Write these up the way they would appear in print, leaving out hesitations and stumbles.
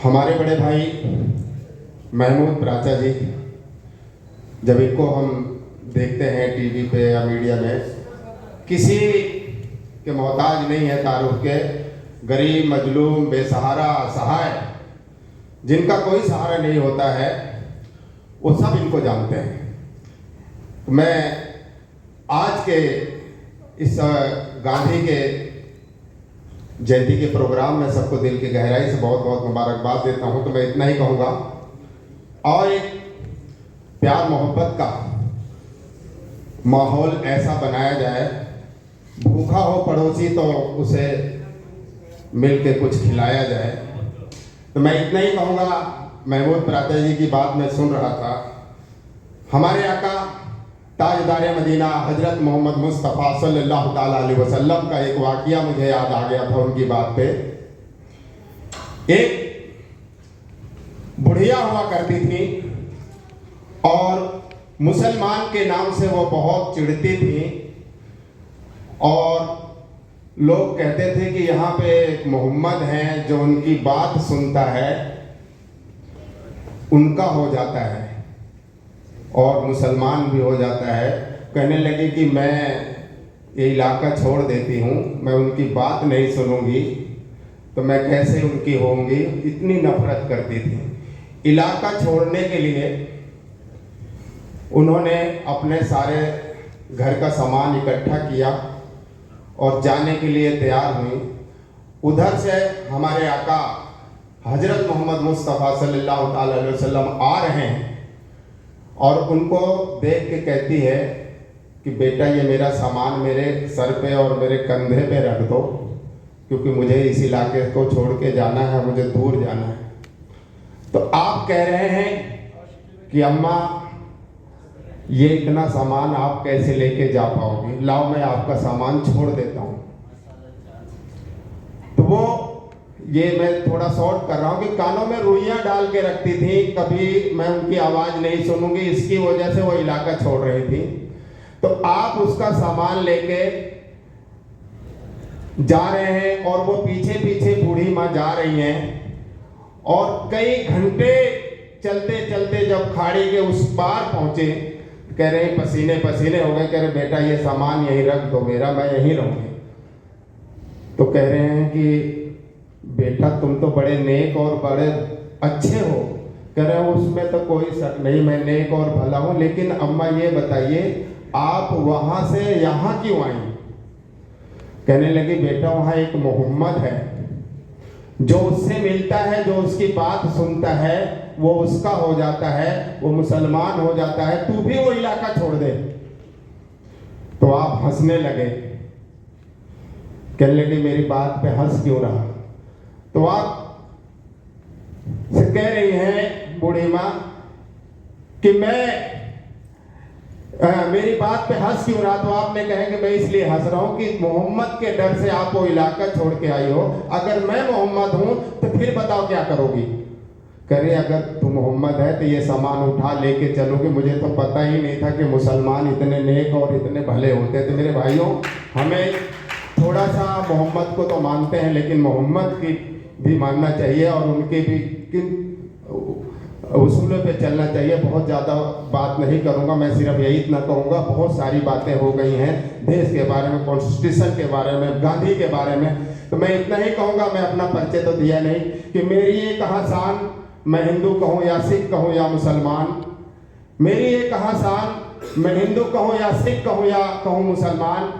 हमारे बड़े भाई महमूद प्राचा जी, जब इनको हम देखते हैं टीवी पे या मीडिया में, किसी के मोहताज नहीं है तारुफ के, गरीब मजलूम बेसहारा असहाय जिनका कोई सहारा नहीं होता है, वो सब इनको जानते हैं। मैं आज के इस गांधी के जयंती के प्रोग्राम में सबको दिल की गहराई से बहुत बहुत मुबारकबाद देता हूं। तो मैं इतना ही कहूँगा, और एक प्यार मोहब्बत का माहौल ऐसा बनाया जाए, भूखा हो पड़ोसी तो उसे मिल के कुछ खिलाया जाए। तो मैं इतना ही कहूँगा। महमूद प्राचा जी की बात मैं सुन रहा था, हमारे आका ताजदार मदीना हजरत मोहम्मद मुस्तफ़ा सल्लल्लाहु ताला अलैहि वसल्लम का एक वाक़िया मुझे याद आ गया था उनकी बात पे। एक बुढ़िया हुआ करती थी और मुसलमान के नाम से वो बहुत चिढ़ती थी, और लोग कहते थे कि यहाँ पे एक मोहम्मद हैं जो उनकी बात सुनता है, उनका हो जाता है और मुसलमान भी हो जाता है। कहने लगी कि मैं ये इलाका छोड़ देती हूँ, मैं उनकी बात नहीं सुनूंगी तो मैं कैसे उनकी होंगी, इतनी नफरत करती थी। इलाका छोड़ने के लिए उन्होंने अपने सारे घर का सामान इकट्ठा किया और जाने के लिए तैयार हुई। उधर से हमारे आका हजरत मोहम्मद मुस्तफ़ा सल्लल्लाहु अलैहि वसल्लम आ रहे हैं और उनको देख के कहती है कि बेटा ये मेरा सामान मेरे सर पे और मेरे कंधे पे रख दो, क्योंकि मुझे इस इलाके को छोड़ के जाना है, मुझे दूर जाना है। तो आप कह रहे हैं कि अम्मा ये इतना सामान आप कैसे लेके जा पाओगी, लाओ मैं आपका सामान छोड़ देता हूँ। तो वो ये मैं थोड़ा शॉर्ट कर रहा हूँ कि कानों में रुइयां डाल के रखती थी, कभी मैं उनकी आवाज़ नहीं सुनूंगी, इसकी वजह से वो इलाका छोड़ रही थी। तो आप उसका सामान लेके जा रहे हैं और वो पीछे पीछे बूढ़ी माँ जा रही हैं, और कई घंटे चलते चलते जब खाड़ी के उस पार पहुंचे, कह रहे हैं पसीने पसीने हो गए, कह रहे बेटा ये सामान यहीं रख दो मेरा, मैं यहीं रहूँगी। तो कह रहे हैं कि बेटा तुम तो बड़े नेक और बड़े अच्छे हो। कह रहे हो उसमें तो कोई शक नहीं, मैं नेक और भला हूँ, लेकिन अम्मा ये बताइए आप वहाँ से यहाँ क्यों आई? कहने लगी बेटा वहाँ एक मोहम्मद है, जो उससे मिलता है, जो उसकी बात सुनता है, वो उसका हो जाता है, वो मुसलमान हो जाता है, तू भी वो इलाका छोड़ दे। तो आप हंसने लगे। कहने लगे मेरी बात पे हंस क्यों रहा? तो आप से कह रही हैं बूढ़ी माँ कि मैं मेरी बात पे हंस क्यों रहा? तो आपने कहा कि मैं इसलिए हंस रहा हूं कि मोहम्मद के डर से आप वो इलाका छोड़ के आई हो। अगर मैं मोहम्मद हूं तो फिर बताओ क्या करोगी? करे अगर तू मोहम्मद है तो ये सामान उठा लेके चलोगे। मुझे तो पता ही नहीं था कि मुसलमान इतने नेक और इतने भले होते थे। मेरे भाइयों, हमें थोड़ा सा मोहम्मद को तो मानते हैं, लेकिन मोहम्मद की भी मानना चाहिए और उनके भी किन उसूलों पे चलना चाहिए। बहुत ज़्यादा बात नहीं करूँगा, मैं सिर्फ यही इतना कहूँगा, बहुत सारी बातें हो गई हैं देश के बारे में, कॉन्स्टिट्यूशन के बारे में, गांधी के बारे में। तो मैं इतना ही कहूँगा, मैं अपना परिचय तो दिया नहीं कि मेरी ये कहाँ शान, मैं हिंदू कहूँ या सिख कहूँ या मुसलमान, मेरी ये कहाँ शान, मैं हिंदू कहूँ या सिख कहूँ या कहूँ मुसलमान।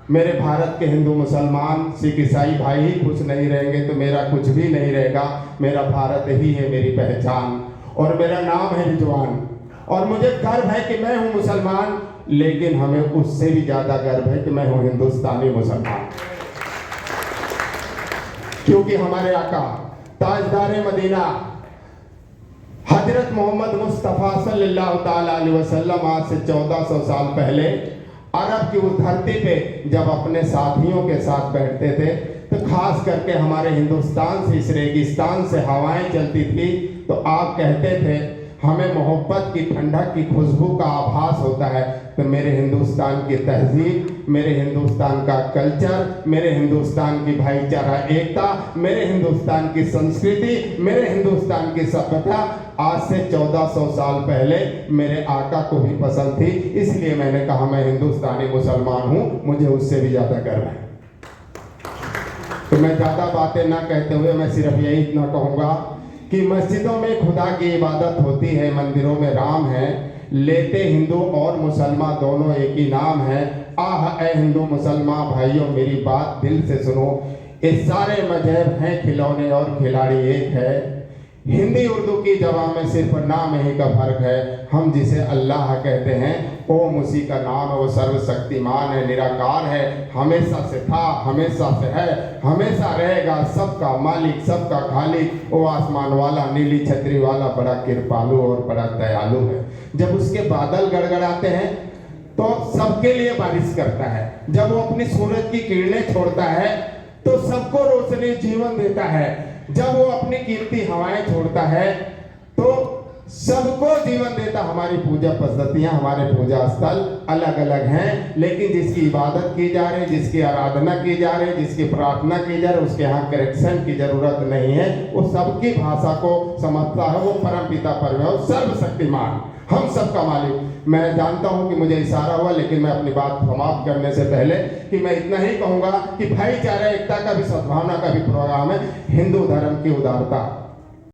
मेरे भारत के हिंदू मुसलमान सिख ईसाई भाई ही खुश नहीं रहेंगे तो मेरा कुछ भी नहीं रहेगा। मेरा भारत ही है मेरी पहचान और मेरा नाम है रिजवान, और मुझे गर्व है कि मैं हूँ मुसलमान, लेकिन हमें उससे भी ज़्यादा गर्व है कि मैं हूँ हिंदुस्तानी मुसलमान, क्योंकि हमारे आका ताजदार मदीना हजरत मोहम्मद मुस्तफ़ा सल्लल्लाहु ताला अलैहि वसल्लम आज से 1400 साल पहले अरब की उस धरती पे जब अपने साथियों के साथ बैठते थे, तो खास करके हमारे हिंदुस्तान से, इस रेगिस्तान से हवाएं चलती थी, तो आप कहते थे हमें मोहब्बत की, ठंडक की खुशबू का आभास होता है। तो मेरे हिंदुस्तान की तहजीब, मेरे हिंदुस्तान का कल्चर, मेरे हिंदुस्तान की भाईचारा एकता, मेरे हिंदुस्तान की संस्कृति, मेरे हिंदुस्तान हिंदुस्तान की सभ्यता आज से 1400 साल पहले मेरे आका को भी पसंद थी, इसलिए मैंने कहा मैं हिंदुस्तानी मुसलमान हूं, मुझे उससे भी ज्यादा गर्व है। तो मैं ज़्यादा बातें ना कहते हुए मैं सिर्फ यही इतना कहूँगा कि मस्जिदों में खुदा की इबादत होती है, मंदिरों में राम है, लेते हिंदू और मुसलमान दोनों एक ही नाम है। आह ए हिंदू मुसलमान भाइयों मेरी बात दिल से सुनो, ये सारे मजहब हैं खिलौने और खिलाड़ी एक है। हिंदी उर्दू की जबान में सिर्फ नाम ही का फर्क है। हम जिसे अल्लाह कहते हैं ओम उसी का नाम है, वो सर्वशक्तिमान है, निराकार है, हमेशा से था, हमेशा से है, हमेशा रहेगा, सबका मालिक, सबका खालिक, वो आसमान वाला, नीली छतरी वाला, बड़ा कृपालु और बड़ा दयालु है। जब उसके बादल गड़गड़ाते हैं तो सबके लिए बारिश करता है, जब वो अपनी सूरज की किरणें छोड़ता है तो सबको रोशनी जीवन देता है, जब वो अपनी कीमती हवाएं छोड़ता है तो सबको जीवन देता। हमारी पूजा पद्धतियां, हमारे पूजा स्थल अलग अलग हैं, लेकिन जिसकी इबादत की जा रही, जिसकी आराधना की जा रही, जिसकी प्रार्थना की जा रही, उसके यहाँ करेक्शन की जरूरत नहीं है, वो सबकी भाषा को समझता है, वो परमपिता परमेश्वर सर्वशक्तिमान, हम सबका मालिक। मैं जानता हूं कि मुझे इशारा हुआ, लेकिन मैं अपनी बात समाप्त करने से पहले कि मैं इतना ही कहूंगा कि भाईचारा, एकता का भी, सद्भावना का भी प्रोग्राम है, हिंदू धर्म की उदारता